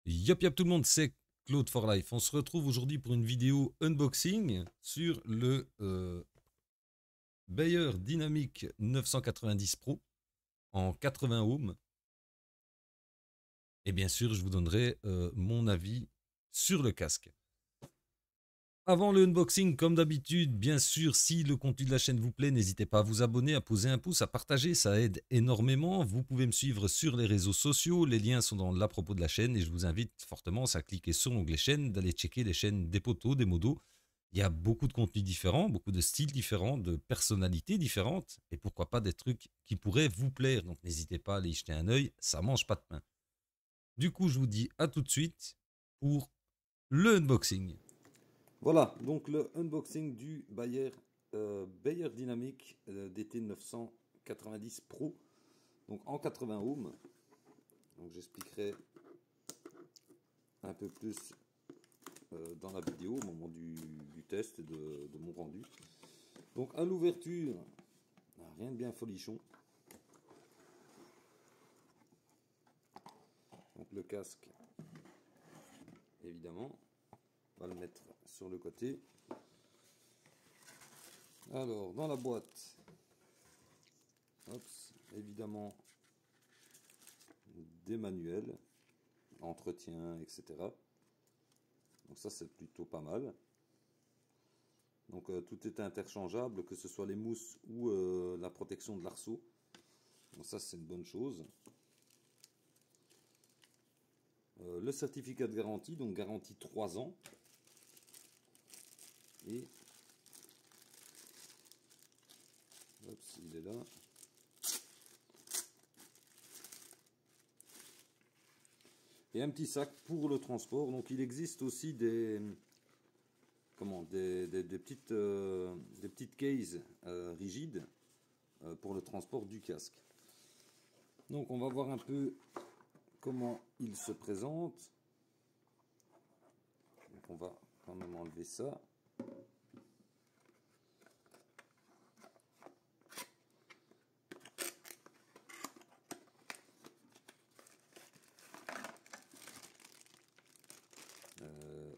Yop tout le monde, c'est Claude for Life. On se retrouve aujourd'hui pour une vidéo unboxing sur le Bayer Dynamic 990 Pro en 80 ohms. Et bien sûr, je vous donnerai mon avis sur le casque. Avant le unboxing, comme d'habitude, bien sûr, si le contenu de la chaîne vous plaît, n'hésitez pas à vous abonner, à poser un pouce, à partager, ça aide énormément. Vous pouvez me suivre sur les réseaux sociaux, les liens sont dans l'à propos de la chaîne et je vous invite fortement à cliquer sur l'onglet chaîne, d'aller checker les chaînes des potos, des modos. Il y a beaucoup de contenus différents, beaucoup de styles différents, de personnalités différentes et pourquoi pas des trucs qui pourraient vous plaire. Donc n'hésitez pas à aller y jeter un œil, ça mange pas de pain. Du coup, je vous dis à tout de suite pour le unboxing. Voilà, donc le unboxing du Bayer Dynamic DT 990 Pro, donc en 80 ohms. Donc j'expliquerai un peu plus dans la vidéo au moment du test et de mon rendu. Donc à l'ouverture, rien de bien folichon. Donc le casque, évidemment, on va le mettre sur le côté. Alors dans la boîte, évidemment des manuels, entretien, etc. Donc ça c'est plutôt pas mal. Donc tout est interchangeable, que ce soit les mousses ou la protection de l'arceau. Donc ça c'est une bonne chose. Le certificat de garantie, donc garantie 3 ans. Et il est là. Et un petit sac pour le transport. Donc il existe aussi des petites cases rigides pour le transport du casque. Donc on va voir un peu comment il se présente. Donc on va quand même enlever ça.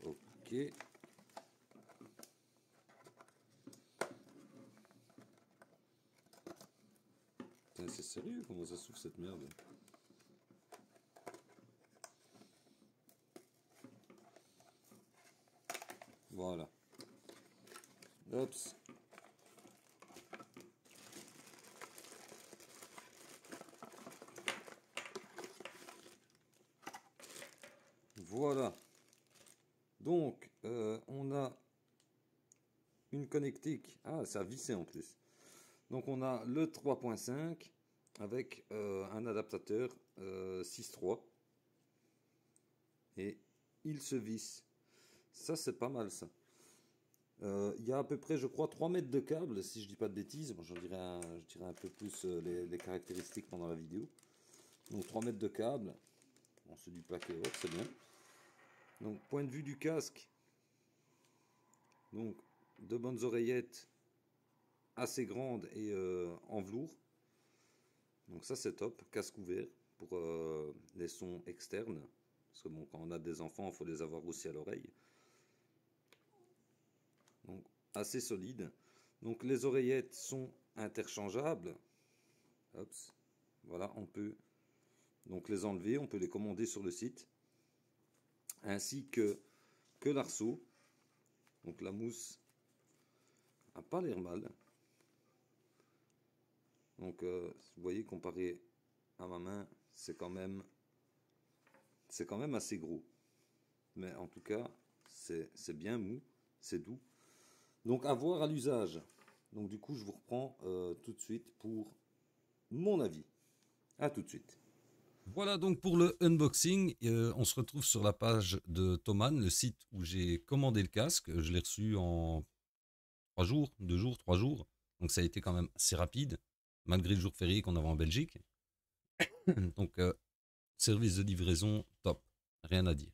Ok. C'est sérieux, comment ça s'ouvre cette merde? Voilà. Oups. Voilà. Donc, on a une connectique. Ah, ça a vissé en plus. Donc, on a le 3.5 avec un adaptateur 6.3. Et il se visse. Ça, c'est pas mal, ça. Il y a à peu près, je crois, 3 mètres de câble, si je dis pas de bêtises. Bon, je dirai un peu plus les caractéristiques pendant la vidéo. Donc, 3 mètres de câble. Bon, c'est du plaqué, ouais, c'est bien. Donc, point de vue du casque. Donc, de bonnes oreillettes assez grandes et en velours. Donc, ça, c'est top. Casque ouvert pour les sons externes. Parce que bon, quand on a des enfants, il faut les avoir aussi à l'oreille. Donc, assez solide. Donc, les oreillettes sont interchangeables. Hop, voilà, on peut donc les enlever, on peut les commander sur le site. Ainsi que l'arceau. Donc, la mousse a pas l'air mal. Donc, vous voyez, comparé à ma main, c'est quand même assez gros. Mais en tout cas, c'est bien mou, c'est doux. Donc, à voir à l'usage. Donc, du coup, je vous reprends tout de suite pour mon avis. À tout de suite. Voilà donc pour le unboxing. On se retrouve sur la page de Thomann, le site où j'ai commandé le casque. Je l'ai reçu en 3 jours, 2 jours, 3 jours. Donc ça a été quand même assez rapide, malgré le jour férié qu'on avait en Belgique. Donc service de livraison top, rien à dire.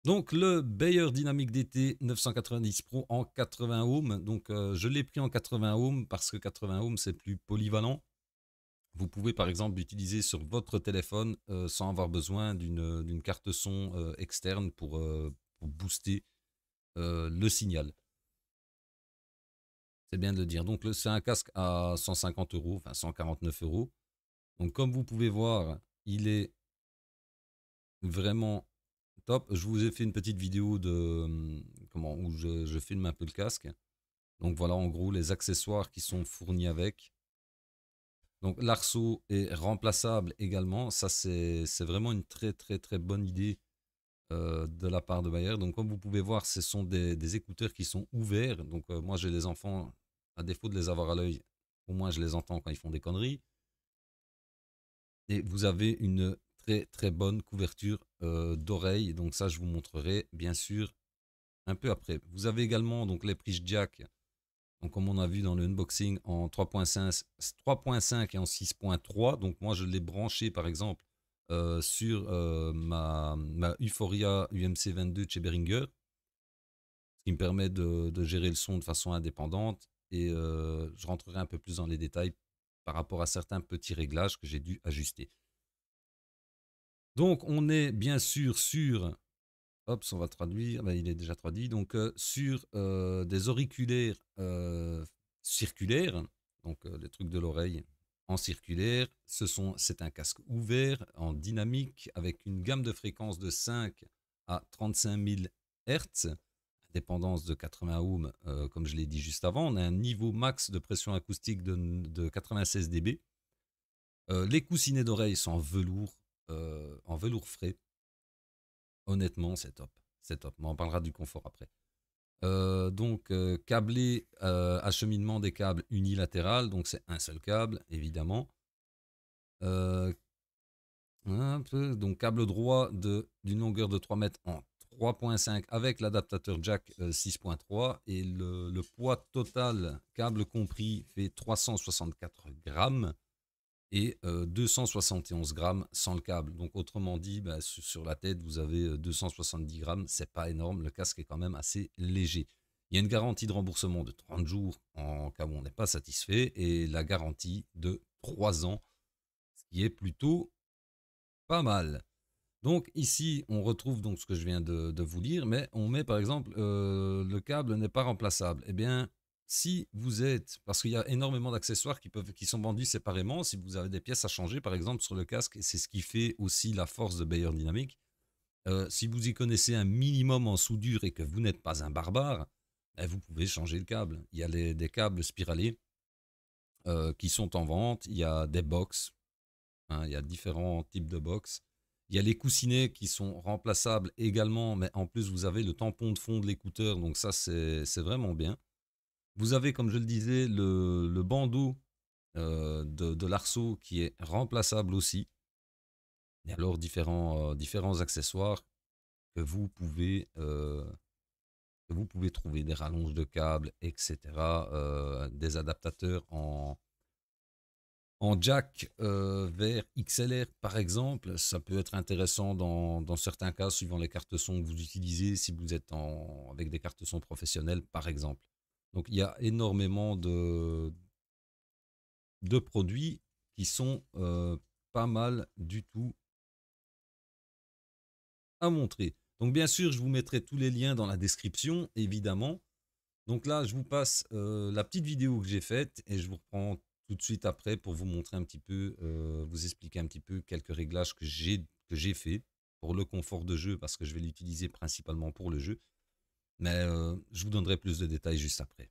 Donc le Bayer Dynamic DT 990 Pro en 80 ohms. Donc je l'ai pris en 80 ohms parce que 80 ohms c'est plus polyvalent. Vous pouvez par exemple l'utiliser sur votre téléphone sans avoir besoin d'une carte son externe pour booster le signal. C'est bien de le dire. Donc c'est un casque à 150 €, enfin 149 €. Donc comme vous pouvez voir, il est vraiment top. Je vous ai fait une petite vidéo où je filme un peu le casque. Donc voilà en gros les accessoires qui sont fournis avec. Donc l'arceau est remplaçable également. Ça c'est vraiment une très très très bonne idée de la part de Bayer. Donc comme vous pouvez voir, ce sont des écouteurs qui sont ouverts. Donc moi j'ai des enfants, à défaut de les avoir à l'œil, au moins je les entends quand ils font des conneries. Et vous avez une très très bonne couverture d'oreille. Donc ça je vous montrerai bien sûr un peu après. Vous avez également donc les prises jack. Donc comme on a vu dans le unboxing en 3.5 et en 6.3. Donc moi je l'ai branché par exemple sur ma Euphoria UMC 22 de chez Behringer, ce qui me permet de gérer le son de façon indépendante. Et je rentrerai un peu plus dans les détails par rapport à certains petits réglages que j'ai dû ajuster. Donc on est bien sûr sur, hop, on va traduire, ben, il est déjà traduit, donc sur des auriculaires circulaires, donc les trucs de l'oreille en circulaire. C'est un casque ouvert en dynamique avec une gamme de fréquences de 5 à 35 000 Hz, dépendance de 80 ohms, comme je l'ai dit juste avant. On a un niveau max de pression acoustique de 96 dB. Les coussinets d'oreille sont en velours frais. Honnêtement, c'est top. C'est top. Mais on parlera du confort après. Donc, câblé, acheminement des câbles unilatéral. Donc, c'est un seul câble, évidemment. Donc, câble droit d'une longueur de 3 mètres en 3.5 avec l'adaptateur jack 6.3. Et le poids total, câble compris, fait 364 grammes. Et 271 grammes sans le câble. Donc autrement dit, bah, sur la tête, vous avez 270 grammes, c'est pas énorme, le casque est quand même assez léger. Il y a une garantie de remboursement de 30 jours en cas où on n'est pas satisfait, et la garantie de 3 ans, ce qui est plutôt pas mal. Donc ici, on retrouve donc ce que je viens de vous lire, mais on met par exemple, le câble n'est pas remplaçable. Eh bien, si vous êtes, parce qu'il y a énormément d'accessoires qui sont vendus séparément, si vous avez des pièces à changer par exemple sur le casque, et c'est ce qui fait aussi la force de Bayer Dynamic, si vous y connaissez un minimum en soudure et que vous n'êtes pas un barbare, eh, vous pouvez changer le câble. Il y a des câbles spiralés qui sont en vente, il y a des box, hein, il y a différents types de box. Il y a les coussinets qui sont remplaçables également, mais en plus vous avez le tampon de fond de l'écouteur, donc ça c'est vraiment bien. Vous avez, comme je le disais, le bandeau de l'arceau qui est remplaçable aussi. Et alors différents accessoires que vous pouvez trouver, des rallonges de câbles, etc. Des adaptateurs en jack vers XLR par exemple, ça peut être intéressant dans certains cas, suivant les cartes son que vous utilisez, si vous êtes avec des cartes son professionnelles par exemple. Donc il y a énormément de produits qui sont pas mal du tout à montrer. Donc bien sûr, je vous mettrai tous les liens dans la description, évidemment. Donc là, je vous passe la petite vidéo que j'ai faite et je vous reprends tout de suite après pour vous montrer un petit peu, vous expliquer un petit peu quelques réglages que j'ai fait pour le confort de jeu, parce que je vais l'utiliser principalement pour le jeu. Mais je vous donnerai plus de détails juste après.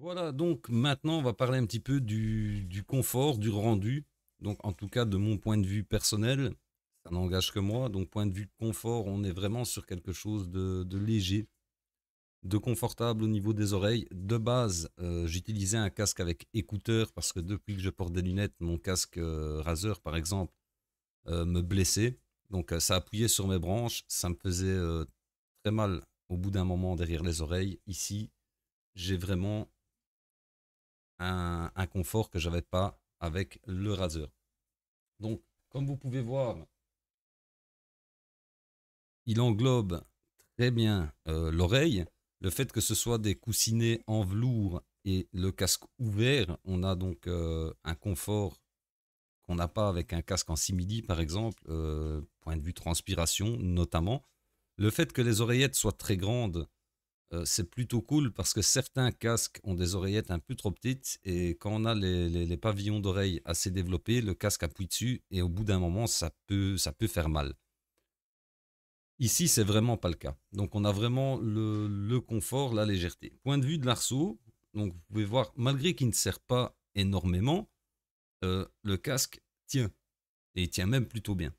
Voilà, donc maintenant on va parler un petit peu du confort, du rendu. Donc en tout cas de mon point de vue personnel, ça n'engage que moi. Donc point de vue confort, on est vraiment sur quelque chose de léger, de confortable au niveau des oreilles. De base, j'utilisais un casque avec écouteurs parce que depuis que je porte des lunettes, mon casque Razer par exemple me blessait. Donc ça appuyait sur mes branches, ça me faisait très mal au bout d'un moment derrière les oreilles. Ici, j'ai vraiment un confort que j'avais pas avec le Razer. Donc, comme vous pouvez voir, il englobe très bien l'oreille. Le fait que ce soit des coussinets en velours et le casque ouvert, on a donc un confort qu'on n'a pas avec un casque en simili, par exemple, point de vue transpiration notamment. Le fait que les oreillettes soient très grandes, c'est plutôt cool parce que certains casques ont des oreillettes un peu trop petites et quand on a les pavillons d'oreilles assez développés, le casque appuie dessus et au bout d'un moment, ça peut faire mal. Ici, c'est vraiment pas le cas. Donc, on a vraiment le confort, la légèreté. Point de vue de l'arceau, donc vous pouvez voir, malgré qu'il ne sert pas énormément, le casque tient et il tient même plutôt bien.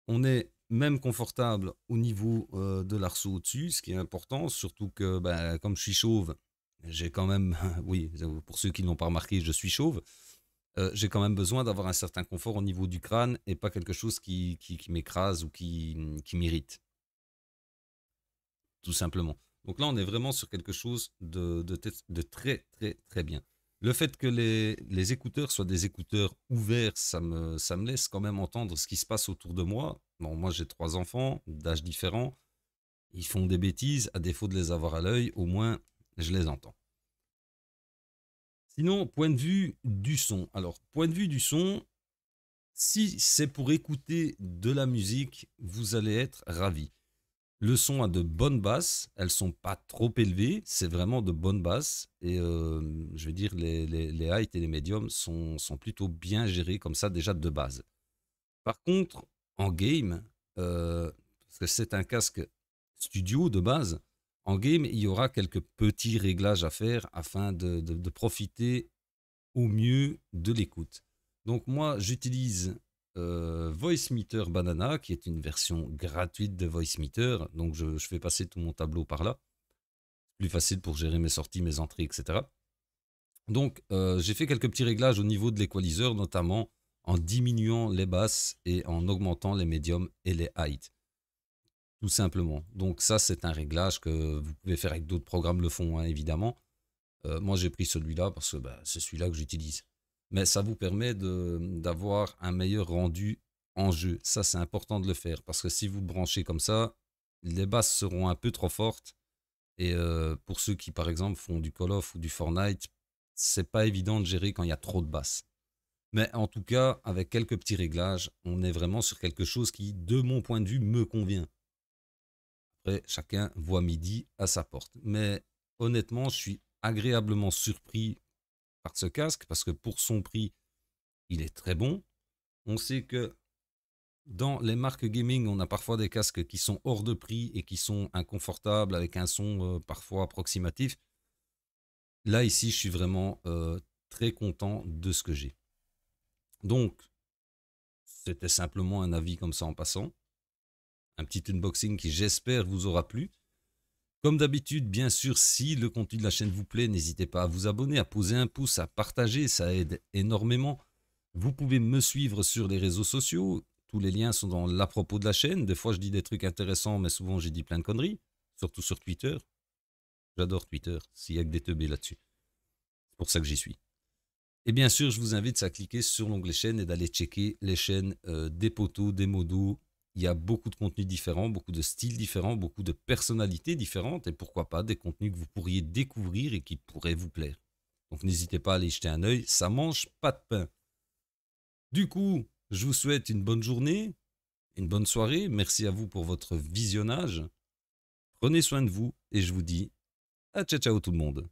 On est même confortable au niveau de l'arceau au-dessus, ce qui est important, surtout que ben, comme je suis chauve, j'ai quand même, oui, pour ceux qui ne l'ont pas remarqué, je suis chauve, j'ai quand même besoin d'avoir un certain confort au niveau du crâne et pas quelque chose qui m'écrase ou qui m'irrite, tout simplement. Donc là, on est vraiment sur quelque chose de très, très, très bien. Le fait que les écouteurs soient des écouteurs ouverts, ça me laisse quand même entendre ce qui se passe autour de moi. Bon, moi, j'ai 3 enfants d'âges différents. Ils font des bêtises, à défaut de les avoir à l'œil, au moins, je les entends. Sinon, point de vue du son. Alors, point de vue du son, si c'est pour écouter de la musique, vous allez être ravi. Le son a de bonnes basses, elles sont pas trop élevées, c'est vraiment de bonnes basses. Et je vais dire, les highs et les médiums sont plutôt bien gérés comme ça déjà de base. Par contre, en game, parce que c'est un casque studio de base, en game, il y aura quelques petits réglages à faire afin de profiter au mieux de l'écoute. Donc moi, j'utilise Voicemeeter Banana, qui est une version gratuite de Voicemeeter. Donc je fais passer tout mon tableau par là. Plus facile pour gérer mes sorties, mes entrées, etc. Donc j'ai fait quelques petits réglages au niveau de l'équaliseur, notamment en diminuant les basses et en augmentant les médiums et les highs. Tout simplement. Donc ça, c'est un réglage que vous pouvez faire avec d'autres programmes le font, hein, évidemment. Moi, j'ai pris celui-là parce que bah, c'est celui-là que j'utilise. Mais ça vous permet d'avoir un meilleur rendu en jeu. Ça, c'est important de le faire parce que si vous branchez comme ça, les basses seront un peu trop fortes. Et pour ceux qui, par exemple, font du Call of ou du Fortnite, c'est pas évident de gérer quand il y a trop de basses. Mais en tout cas, avec quelques petits réglages, on est vraiment sur quelque chose qui, de mon point de vue, me convient. Après, chacun voit midi à sa porte. Mais honnêtement, je suis agréablement surpris par ce casque parce que pour son prix, il est très bon. On sait que dans les marques gaming, on a parfois des casques qui sont hors de prix et qui sont inconfortables avec un son parfois approximatif. Là, ici, je suis vraiment très content de ce que j'ai. Donc, c'était simplement un avis comme ça en passant. Un petit unboxing qui, j'espère, vous aura plu. Comme d'habitude, bien sûr, si le contenu de la chaîne vous plaît, n'hésitez pas à vous abonner, à poser un pouce, à partager, ça aide énormément. Vous pouvez me suivre sur les réseaux sociaux, tous les liens sont dans l'à propos de la chaîne. Des fois, je dis des trucs intéressants, mais souvent, j'ai dit plein de conneries, surtout sur Twitter. J'adore Twitter, s'il y a que des teubés là-dessus. C'est pour ça que j'y suis. Et bien sûr, je vous invite à cliquer sur l'onglet chaîne et d'aller checker les chaînes des potos, des modos. Il y a beaucoup de contenus différents, beaucoup de styles différents, beaucoup de personnalités différentes et pourquoi pas des contenus que vous pourriez découvrir et qui pourraient vous plaire. Donc n'hésitez pas à aller jeter un œil, ça mange pas de pain. Du coup, je vous souhaite une bonne journée, une bonne soirée. Merci à vous pour votre visionnage. Prenez soin de vous et je vous dis à ciao ciao tout le monde.